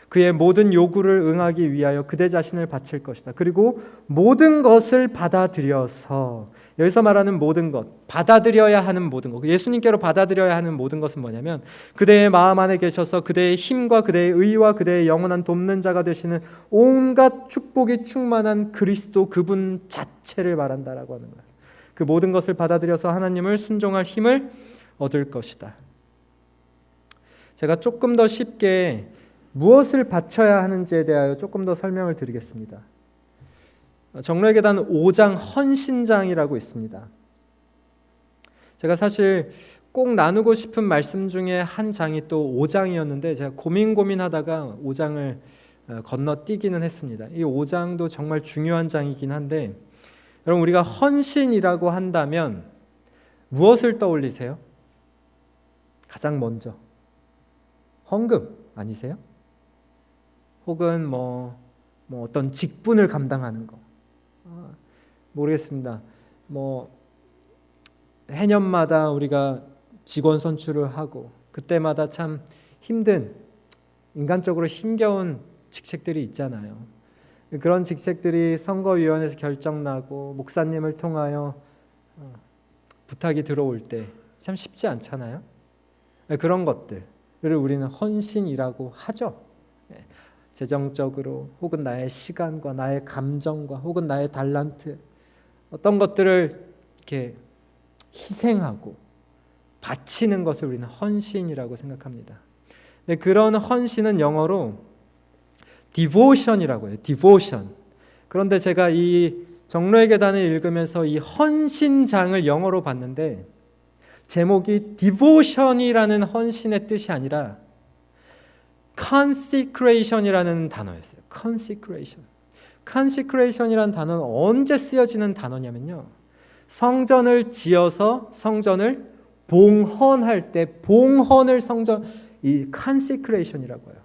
그의 모든 요구를 응하기 위하여 그대 자신을 바칠 것이다. 그리고 모든 것을 받아들여서, 여기서 말하는 모든 것, 받아들여야 하는 모든 것, 예수님께로 받아들여야 하는 모든 것은 뭐냐면 그대의 마음 안에 계셔서 그대의 힘과 그대의 의와 그대의 영원한 돕는 자가 되시는 온갖 축복이 충만한 그리스도, 그분 자체를 말한다라고 하는 거예요. 그 모든 것을 받아들여서 하나님을 순종할 힘을 얻을 것이다. 제가 조금 더 쉽게 무엇을 바쳐야 하는지에 대하여 조금 더 설명을 드리겠습니다. 정로의 계단 5장 헌신장이라고 있습니다. 제가 사실 꼭 나누고 싶은 말씀 중에 한 장이 또 5장이었는데 제가 고민하다가 5장을 건너뛰기는 했습니다. 이 5장도 정말 중요한 장이긴 한데, 여러분, 우리가 헌신이라고 한다면 무엇을 떠올리세요? 가장 먼저 헌금 아니세요? 혹은 뭐 어떤 직분을 감당하는 거, 모르겠습니다. 해년마다 우리가 직원 선출을 하고 그때마다 참 힘든, 인간적으로 힘겨운 직책들이 있잖아요. 그런 직책들이 선거위원회에서 결정나고 목사님을 통하여 부탁이 들어올 때 참 쉽지 않잖아요. 그런 것들을 우리는 헌신이라고 하죠. 재정적으로, 혹은 나의 시간과 나의 감정과 혹은 나의 달란트, 어떤 것들을 이렇게 희생하고 바치는 것을 우리는 헌신이라고 생각합니다. 근데 그런 헌신은 영어로 devotion이라고 해요. devotion. 그런데 제가 이 정로의 계단을 읽으면서 이 헌신장을 영어로 봤는데 제목이 devotion이라는 헌신의 뜻이 아니라 consecration이라는 단어였어요. consecration이라는 단어는 언제 쓰여지는 단어냐면요, 성전을 지어서 성전을 봉헌할 때, 봉헌을 이 consecration이라고 해요.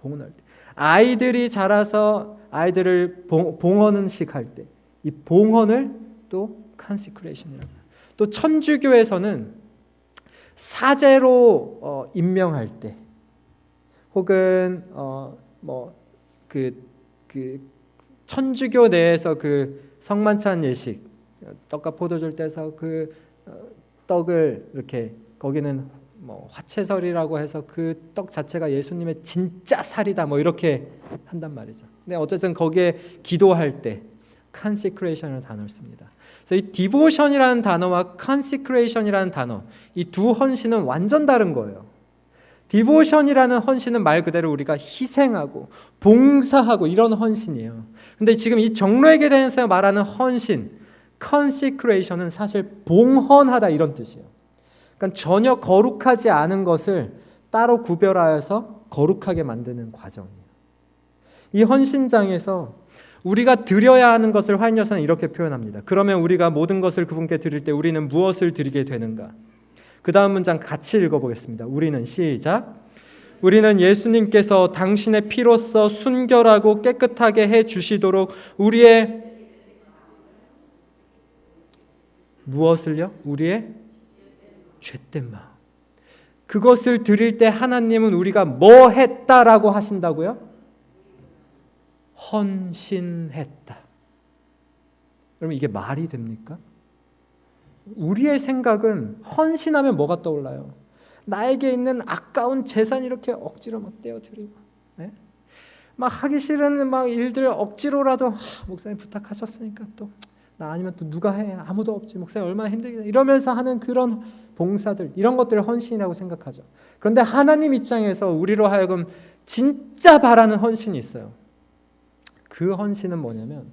봉헌할 때, 아이들이 자라서 아이들을 봉헌식 할 때, 이 봉헌을 또 consecration이라고 해요. 또 천주교에서는 사제로 임명할 때, 혹은 천주교 내에서 그 성만찬 예식, 떡과 포도주를 떼서 그 떡을 이렇게, 거기는 화채설이라고 해서 그 떡 자체가 예수님의 진짜 살이다 이렇게 한단 말이죠. 근데 어쨌든 거기에 기도할 때 consecration이라는 단어를 씁니다. 그래서 이 devotion이라는 단어와 consecration이라는 단어, 이 두 헌신은 완전 다른 거예요. 디보션이라는 헌신은 말 그대로 우리가 희생하고 봉사하고 이런 헌신이에요. 근데 지금 이 정로의 계단에서 말하는 헌신, consecration은 사실 봉헌하다 이런 뜻이에요. 그러니까 전혀 거룩하지 않은 것을 따로 구별하여서 거룩하게 만드는 과정이에요. 이 헌신장에서 우리가 드려야 하는 것을 화인여사는 이렇게 표현합니다. 그러면 우리가 모든 것을 그분께 드릴 때 우리는 무엇을 드리게 되는가? 그 다음 문장 같이 읽어보겠습니다. 우리는, 시작. 우리는 예수님께서 당신의 피로써 순결하고 깨끗하게 해주시도록 우리의 무엇을요? 우리의 죄된 마음. 그것을 드릴 때 하나님은 우리가 뭐 했다라고 하신다고요? 헌신했다. 여러분, 이게 말이 됩니까? 우리의 생각은 헌신하면 뭐가 떠올라요? 나에게 있는 아까운 재산 이렇게 억지로 막 떼어드리고, 네? 막 하기 싫은 막 일들 억지로라도 목사님 부탁하셨으니까 또 나 아니면 또 누가 해? 아무도 없지. 목사님 얼마나 힘들겠다. 이러면서 하는 그런 봉사들, 이런 것들을 헌신이라고 생각하죠. 그런데 하나님 입장에서 우리로 하여금 진짜 바라는 헌신이 있어요. 그 헌신은 뭐냐면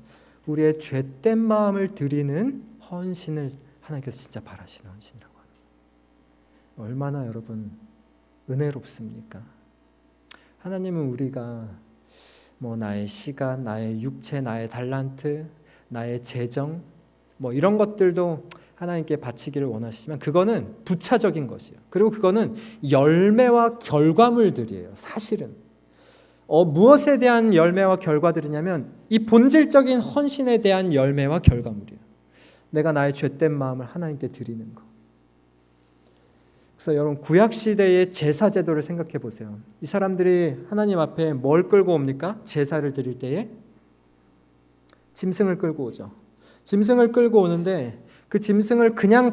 우리의 죄된 마음을 드리는 헌신을 하나님께서 진짜 바라시는 헌신이라고 하는 거예요. 얼마나 여러분 은혜롭습니까? 하나님은 우리가 나의 시간, 나의 육체, 나의 달란트, 나의 재정 이런 것들도 하나님께 바치기를 원하시지만 그거는 부차적인 것이에요. 그리고 그거는 열매와 결과물들이에요. 사실은 무엇에 대한 열매와 결과들이냐면 이 본질적인 헌신에 대한 열매와 결과물이에요. 내가 나의 죄된 마음을 하나님께 드리는 것. 그래서 여러분 구약 시대의 제사 제도를 생각해 보세요. 이 사람들이 하나님 앞에 뭘 끌고 옵니까? 제사를 드릴 때에 짐승을 끌고 오죠. 짐승을 끌고 오는데 그 짐승을 그냥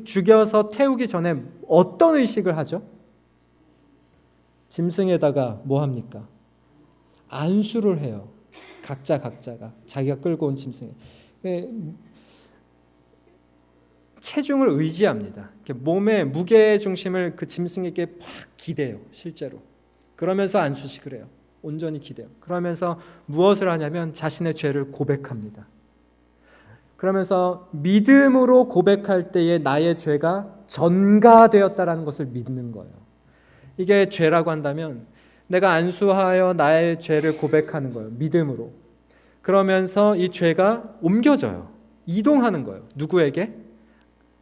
죽여서 태우기 전에 어떤 의식을 하죠? 짐승에다가 뭐 합니까? 안수를 해요. 각자가 자기가 끌고 온 짐승에 체중을 의지합니다. 몸의 무게 중심을 그 짐승에게 팍 기대요. 실제로. 그러면서 안수식을 해요. 온전히 기대요. 그러면서 무엇을 하냐면 자신의 죄를 고백합니다. 그러면서 믿음으로 고백할 때에 나의 죄가 전가되었다라는 것을 믿는 거예요. 이게 죄라고 한다면 내가 안수하여 나의 죄를 고백하는 거예요. 믿음으로. 그러면서 이 죄가 옮겨져요. 이동하는 거예요. 누구에게?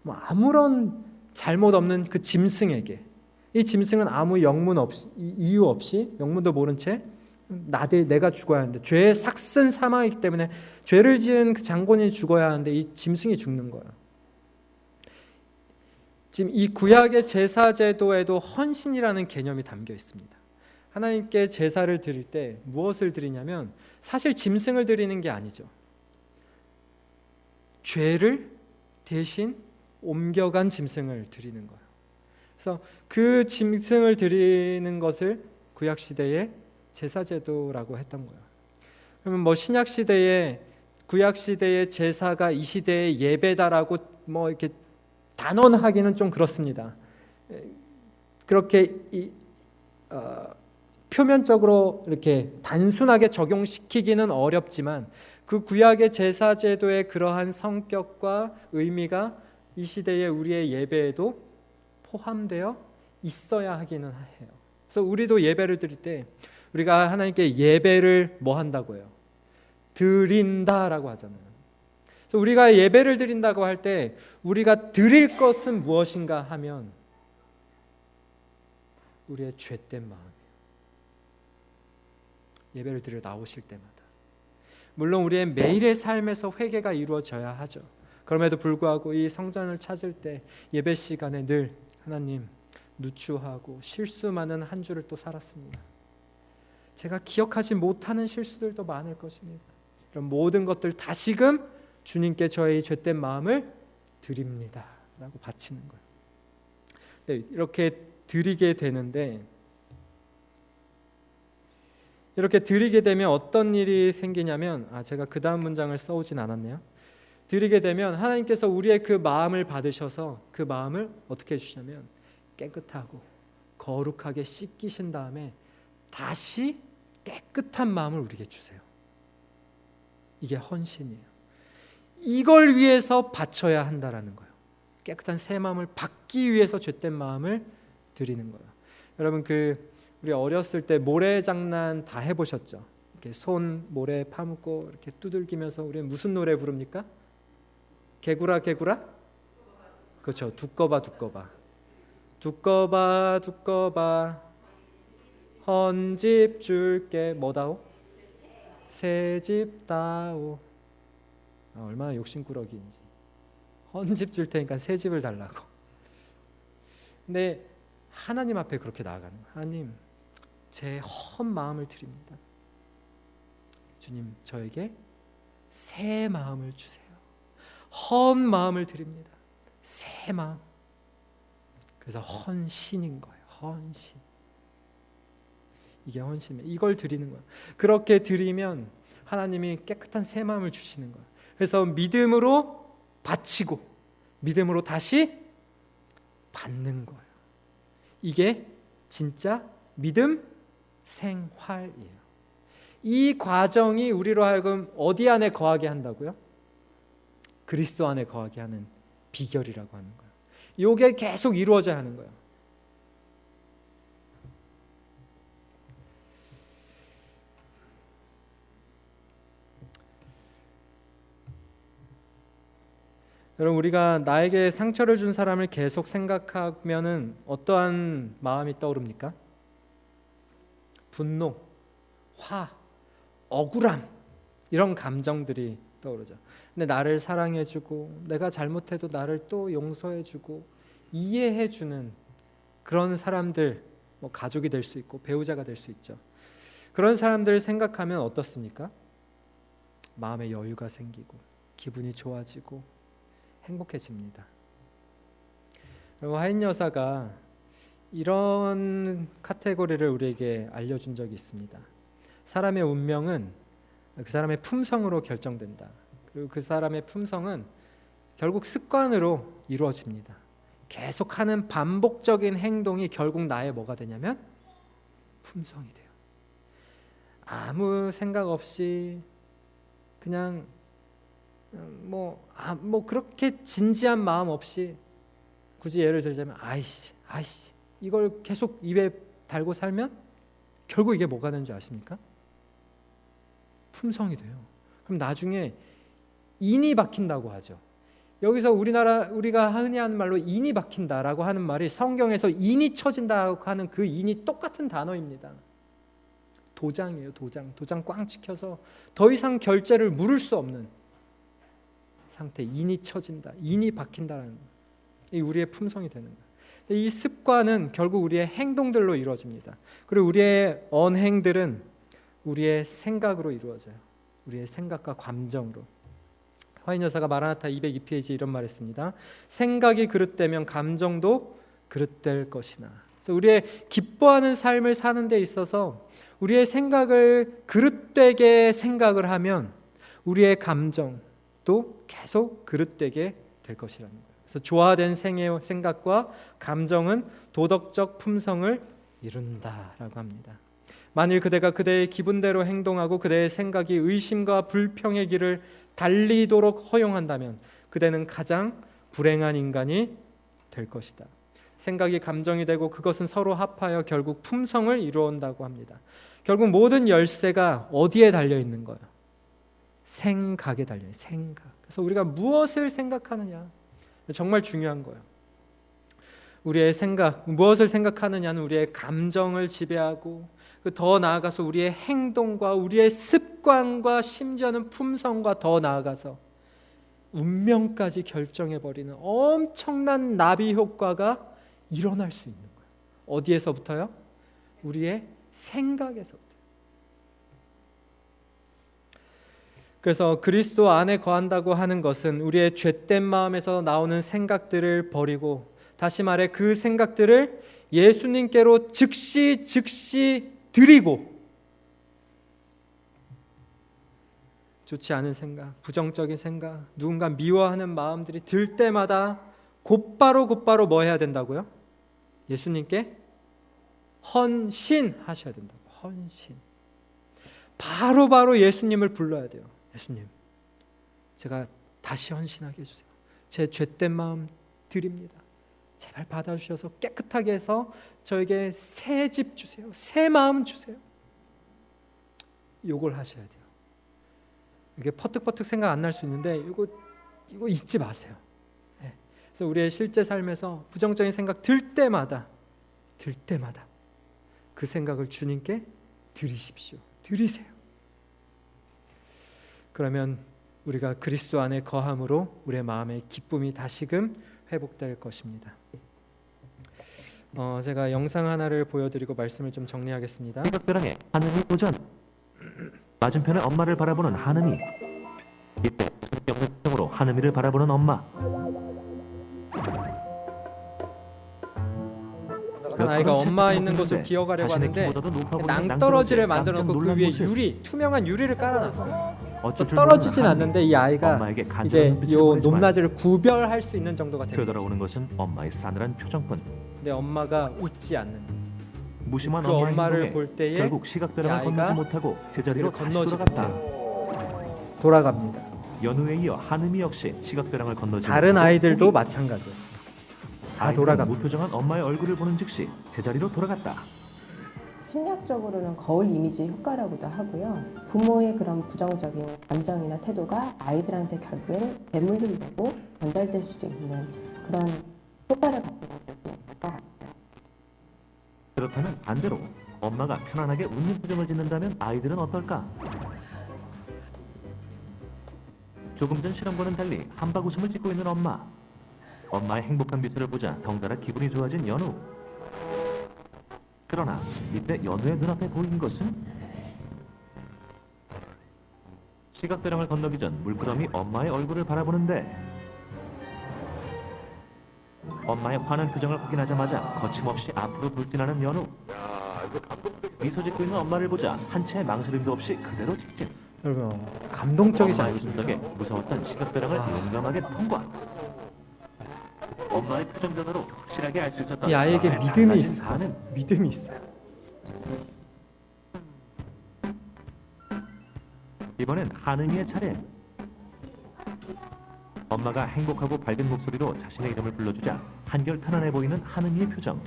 아무런 잘못 없는 그 짐승에게. 이 짐승은 아무 이유 없이 영문도 모른 채 내가 죽어야 하는데 죄의 삭슨 사망이기 때문에 죄를 지은 그 장본인이 죽어야 하는데 이 짐승이 죽는 거예요. 지금 이 구약의 제사 제도에도 헌신이라는 개념이 담겨 있습니다. 하나님께 제사를 드릴 때 무엇을 드리냐면 사실 짐승을 드리는 게 아니죠. 죄를 대신 옮겨간 짐승을 드리는 거예요. 그래서 그 짐승을 드리는 것을 구약 시대의 제사 제도라고 했던 거예요. 그러면 신약 시대에 구약 시대의 제사가 이 시대의 예배다라고 이렇게 단언하기는 좀 그렇습니다. 그렇게 표면적으로 이렇게 단순하게 적용시키기는 어렵지만 그 구약의 제사 제도의 그러한 성격과 의미가 이 시대의 우리의 예배에도 포함되어 있어야 하기는 해요. 그래서 우리도 예배를 드릴 때 우리가 하나님께 예배를 뭐 한다고요? 드린다라고 하잖아요. 그래서 우리가 예배를 드린다고 할 때 우리가 드릴 것은 무엇인가 하면 우리의 죄된 마음이에요. 예배를 드려 나오실 때마다. 물론 우리의 매일의 삶에서 회개가 이루어져야 하죠. 그럼에도 불구하고 이 성전을 찾을 때 예배 시간에 늘 하나님 누추하고 실수 많은 한 주를 또 살았습니다. 제가 기억하지 못하는 실수들도 많을 것입니다. 이런 모든 것들 다시금 주님께 저의 죄된 마음을 드립니다 라고 바치는 거예요. 네, 이렇게 드리게 되는데 이렇게 드리게 되면 어떤 일이 생기냐면 제가 그 다음 문장을 써오진 않았네요. 드리게 되면 하나님께서 우리의 그 마음을 받으셔서 그 마음을 어떻게 해주시냐면 깨끗하고 거룩하게 씻기신 다음에 다시 깨끗한 마음을 우리에게 주세요. 이게 헌신이에요. 이걸 위해서 바쳐야 한다라는 거예요. 깨끗한 새 마음을 받기 위해서 죄된 마음을 드리는 거예요. 여러분 우리 어렸을 때 모래 장난 다 해보셨죠? 이렇게 손 모래 파묻고 이렇게 두들기면서 우리는 무슨 노래 부릅니까? 개구라 개구라? 그렇죠. 두꺼봐 두꺼봐. 두꺼봐 두꺼봐 헌집 줄게 뭐다오? 새집 다오. 얼마나 욕심꾸러기인지. 헌집 줄 테니까 새집을 달라고. 근데 하나님 앞에 그렇게 나아가는 거예요. 하나님 제 헛 마음을 드립니다. 주님 저에게 새 마음을 주세요. 헛 마음을 드립니다. 새 마음. 그래서 헌신인 거예요. 헌신. 이게 헌신이에요. 이걸 드리는 거예요. 그렇게 드리면 하나님이 깨끗한 새 마음을 주시는 거예요. 그래서 믿음으로 바치고 믿음으로 다시 받는 거예요. 이게 진짜 믿음 생활이에요. 이 과정이 우리로 하여금 어디 안에 거하게 한다고요? 그리스도 안에 거하게 하는 비결이라고 하는 거예요. 이게 계속 이루어져야 하는 거예요. 여러분 우리가 나에게 상처를 준 사람을 계속 생각하면은 어떠한 마음이 떠오릅니까? 분노, 화, 억울함 이런 감정들이 떠오르죠. 근데 나를 사랑해주고 내가 잘못해도 나를 또 용서해주고 이해해주는 그런 사람들, 뭐 가족이 될 수 있고 배우자가 될 수 있죠. 그런 사람들을 생각하면 어떻습니까? 마음에 여유가 생기고 기분이 좋아지고 행복해집니다. 그리고 하인 여사가 이런 카테고리를 우리에게 알려준 적이 있습니다. 사람의 운명은 그 사람의 품성으로 결정된다. 그리고 그 사람의 품성은 결국 습관으로 이루어집니다. 계속하는 반복적인 행동이 결국 나의 뭐가 되냐면 품성이 돼요. 아무 생각 없이 그냥 뭐 그렇게 진지한 마음 없이 굳이 예를 들자면 아이씨 이걸 계속 입에 달고 살면 결국 이게 뭐가 되는 줄 아십니까? 품성이 돼요. 그럼 나중에 인이 박힌다고 하죠. 여기서 우리가 흔히 하는 말로 인이 박힌다라고 하는 말이 성경에서 인이 쳐진다고 하는 그 인이 똑같은 단어입니다. 도장이에요. 도장 꽝 찍혀서 더 이상 결제를 물을 수 없는 상태. 인이 쳐진다, 인이 박힌다라는 이 우리의 품성이 되는 거예요. 이 습관은 결국 우리의 행동들로 이루어집니다. 그리고 우리의 언행들은 우리의 생각으로 이루어져요. 우리의 생각과 감정으로. 화인 여사가 마라나타 202페이지에 이런 말했습니다. 생각이 그릇되면 감정도 그릇될 것이나. 그래서 우리의 기뻐하는 삶을 사는 데 있어서 우리의 생각을 그릇되게 생각을 하면 우리의 감정도 계속 그릇되게 될 것이라는 거예요. 그래서 조화된 생각과 감정은 도덕적 품성을 이룬다라고 합니다. 만일 그대가 그대의 기분대로 행동하고 그대의 생각이 의심과 불평의 길을 달리도록 허용한다면 그대는 가장 불행한 인간이 될 것이다. 생각이 감정이 되고 그것은 서로 합하여 결국 품성을 이루어온다고 합니다. 결국 모든 열쇠가 어디에 달려 있는 거예요? 생각에 달려요. 생각. 그래서 우리가 무엇을 생각하느냐 정말 중요한 거예요. 우리의 생각, 무엇을 생각하느냐는 우리의 감정을 지배하고 더 나아가서 우리의 행동과 우리의 습관과 심지어는 품성과 더 나아가서 운명까지 결정해버리는 엄청난 나비 효과가 일어날 수 있는 거예요. 어디에서부터요? 우리의 생각에서부터. 그래서 그리스도 안에 거한다고 하는 것은 우리의 죄된 마음에서 나오는 생각들을 버리고, 다시 말해 그 생각들을 예수님께로 즉시 드리고, 좋지 않은 생각, 부정적인 생각, 누군가 미워하는 마음들이 들 때마다 곧바로 뭐 해야 된다고요? 예수님께 헌신하셔야 된다고. 헌신. 바로 예수님을 불러야 돼요. 예수님, 제가 다시 헌신하게 해주세요. 제 죄된 마음 드립니다. 제발 받아주셔서 깨끗하게 해서 저에게 새 집 주세요. 새 마음 주세요. 이걸 하셔야 돼요. 이게 퍼뜩퍼뜩 생각 안 날 수 있는데 이거 잊지 마세요. 네. 그래서 우리의 실제 삶에서 부정적인 생각 들 때마다 그 생각을 주님께 드리십시오. 드리세요. 그러면 우리가 그리스도 안에 거함으로 우리의 마음의 기쁨이 다시금 회복될 것입니다. 제가 영상 하나를 보여드리고 말씀을 좀 정리하겠습니다. 시각벼락에 하느니 도전. 맞은편에 엄마를 바라보는 하느니. 이때 영상으로 하느미를 바라보는 엄마. 한 아이가 엄마 있는 곳을 기어가려고 하는데 낭떠러지를 만들어 놓고 그 위에 투명한 유리를 깔아놨어요. 떨어지진 않는데 이 아이가 이제 요 높낮이를 구별할 수 있는 정도가 된 거죠. 되돌아오는 것은 엄마의 싸늘한 표정뿐. 근데 엄마가 웃지 않는, 무심한 그 엄마를 볼 때에 결국 시각벼락을 건너지 못하고 제자리로 다시 돌아갑니다. 연우에 이어 하느미 역시 시각벼락을 건너지 다른 아이들도 마찬가지예요. 다 돌아갑니다. 무표정한 엄마의 얼굴을 보는 즉시 제자리로 돌아갔다. 심리학적으로는 거울 이미지 효과라고도 하고요. 부모의 그런 부정적인 감정이나 태도가 아이들한테 결국엔 대물림이 되고 전달될 수도 있는 그런 효과를 갖고 있는 것 같아요. 그렇다면 반대로 엄마가 편안하게 웃는 표정을 짓는다면 아이들은 어떨까? 조금 전 실험과는 달리 한박 웃음을 짓고 있는 엄마. 엄마의 행복한 미소를 보자 덩달아 기분이 좋아진 연우. 그러나 이때 연우의 눈앞에 보인 것은 시각대랑을 건너기 전 물끄러미 엄마의 얼굴을 바라보는데 엄마의 환한 표정을 확인하자마자 거침없이 앞으로 돌진하는 연우. 미소 짓고 있는 엄마를 보자 한 채의 망설임도 없이 그대로 직진. 여러분 감동적이지 엄마의 웃음 않습니까? 덕에 무서웠던 시각대랑을 용감하게 통과. 엄마의 표정 변화로 확실하게 알 수 있었던 이 아이에게 엄마의 믿음이 달라진 있어요. 반응. 믿음이 있어요. 이번엔 한은이의 차례. 엄마가 행복하고 밝은 목소리로 자신의 이름을 불러주자 한결 편안해 보이는 한은이의 표정.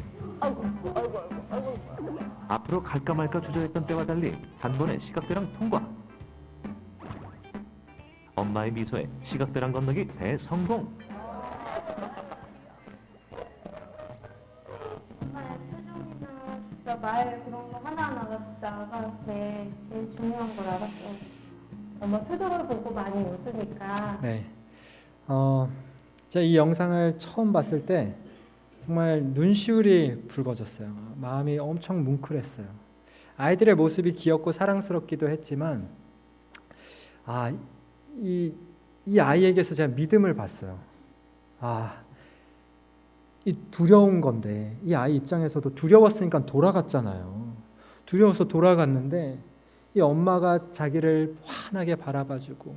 앞으로 갈까 말까 주저했던 때와 달리 단번에 시각대랑 통과. 엄마의 미소에 시각대랑 건너기 대성공. 엄마의 표정이나 진짜 말 그런 거 하나하나가 진짜 아가한테 제일 중요한 걸 알았어. 엄마 표정을 보고 많이 웃으니까. 네. 제가 이 영상을 처음 봤을 때 정말 눈시울이 붉어졌어요. 마음이 엄청 뭉클했어요. 아이들의 모습이 귀엽고 사랑스럽기도 했지만 이 아이에게서 제가 믿음을 봤어요. 이 두려운 건데 이 아이 입장에서도 두려웠으니까 돌아갔잖아요. 두려워서 돌아갔는데 이 엄마가 자기를 환하게 바라봐주고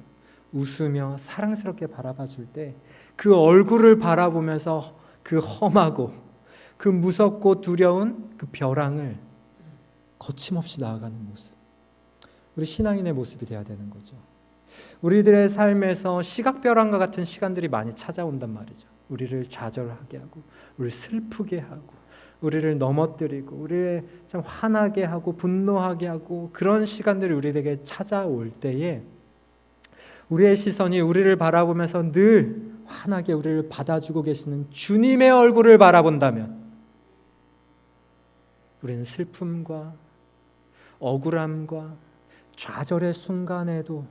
웃으며 사랑스럽게 바라봐줄 때 그 얼굴을 바라보면서 그 험하고 그 무섭고 두려운 그 벼랑을 거침없이 나아가는 모습, 우리 신앙인의 모습이 돼야 되는 거죠. 우리들의 삶에서 시각벼랑과 같은 시간들이 많이 찾아온단 말이죠. 우리를 좌절하게 하고 우리를 슬프게 하고 우리를 넘어뜨리고 우리를 참 화나게 하고 분노하게 하고 그런 시간들이 우리에게 찾아올 때에 우리의 시선이 우리를 바라보면서 늘 환하게 우리를 받아주고 계시는 주님의 얼굴을 바라본다면 우리는 슬픔과 억울함과 좌절의 순간에도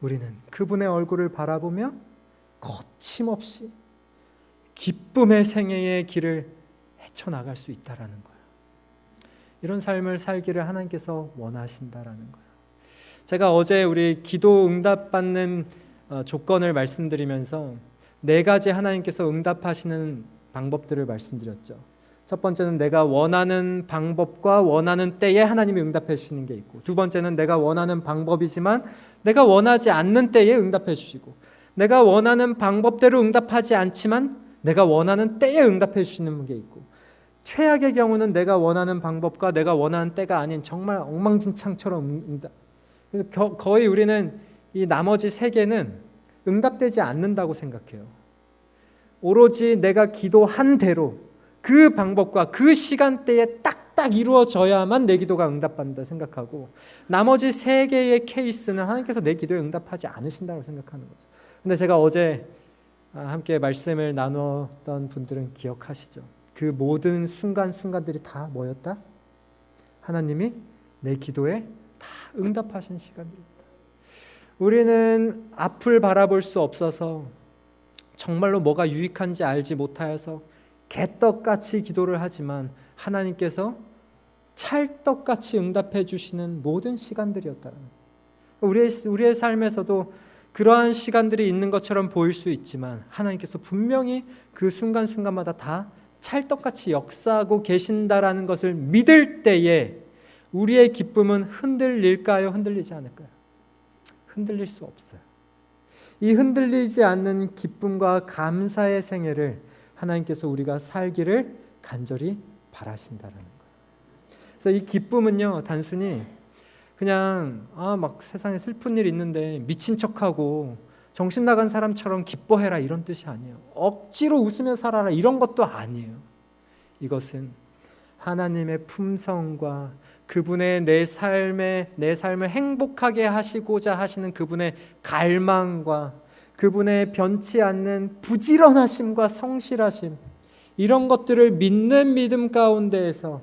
우리는 그분의 얼굴을 바라보며 거침없이 기쁨의 생애의 길을 헤쳐나갈 수 있다라는 거예요. 이런 삶을 살기를 하나님께서 원하신다라는 거예요. 제가 어제 우리 기도 응답받는 조건을 말씀드리면서 4가지 하나님께서 응답하시는 방법들을 말씀드렸죠. 첫 번째는 내가 원하는 방법과 원하는 때에 하나님이 응답해 주시는 게 있고, 두 번째는 내가 원하는 방법이지만 내가 원하지 않는 때에 응답해 주시고, 내가 원하는 방법대로 응답하지 않지만 내가 원하는 때에 응답해 주시는 게 있고, 최악의 경우는 내가 원하는 방법과 내가 원하는 때가 아닌 정말 엉망진창처럼 응답. 그래서 거의 우리는 이 나머지 3개는 응답되지 않는다고 생각해요. 오로지 내가 기도한 대로 그 방법과 그 시간대에 딱딱 이루어져야만 내 기도가 응답받는다 생각하고, 나머지 3개의 케이스는 하나님께서 내 기도에 응답하지 않으신다고 생각하는 거죠. 근데 제가 어제 함께 말씀을 나눴던 분들은 기억하시죠? 그 모든 순간순간들이 다 뭐였다? 하나님이 내 기도에 다 응답하신 시간들입니다. 우리는 앞을 바라볼 수 없어서 정말로 뭐가 유익한지 알지 못하여서 개떡같이 기도를 하지만 하나님께서 찰떡같이 응답해 주시는 모든 시간들이었다는 거예요. 우리의 삶에서도 그러한 시간들이 있는 것처럼 보일 수 있지만 하나님께서 분명히 그 순간순간마다 다 찰떡같이 역사하고 계신다라는 것을 믿을 때에 우리의 기쁨은 흔들릴까요? 흔들리지 않을까요? 흔들릴 수 없어요. 이 흔들리지 않는 기쁨과 감사의 생애를 하나님께서 우리가 살기를 간절히 바라신다라는 거예요. 그래서 이 기쁨은요, 단순히 그냥 막 세상에 슬픈 일 있는데 미친 척하고 정신 나간 사람처럼 기뻐해라 이런 뜻이 아니에요. 억지로 웃으며 살아라 이런 것도 아니에요. 이것은 하나님의 품성과 그분의 내 삶을 행복하게 하시고자 하시는 그분의 갈망과 그분의 변치 않는 부지런하심과 성실하심, 이런 것들을 믿는 믿음 가운데에서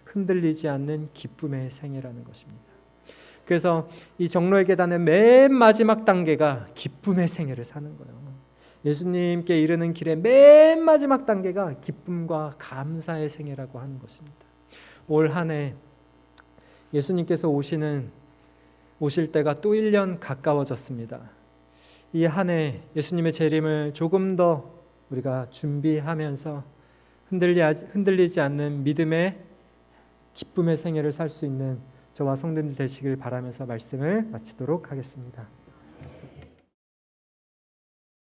흔들리지 않는 기쁨의 생애라는 것입니다. 그래서 이 정로의 계단의 맨 마지막 단계가 기쁨의 생애를 사는 거예요. 예수님께 이르는 길의 맨 마지막 단계가 기쁨과 감사의 생애라고 하는 것입니다. 올 한 해 예수님께서 오실 때가 또 1년 가까워졌습니다. 이 한 해 예수님의 재림을 조금 더 우리가 준비하면서 흔들리지 않는 믿음의 기쁨의 생애를 살 수 있는 저와 성도님들 되시길 바라면서 말씀을 마치도록 하겠습니다.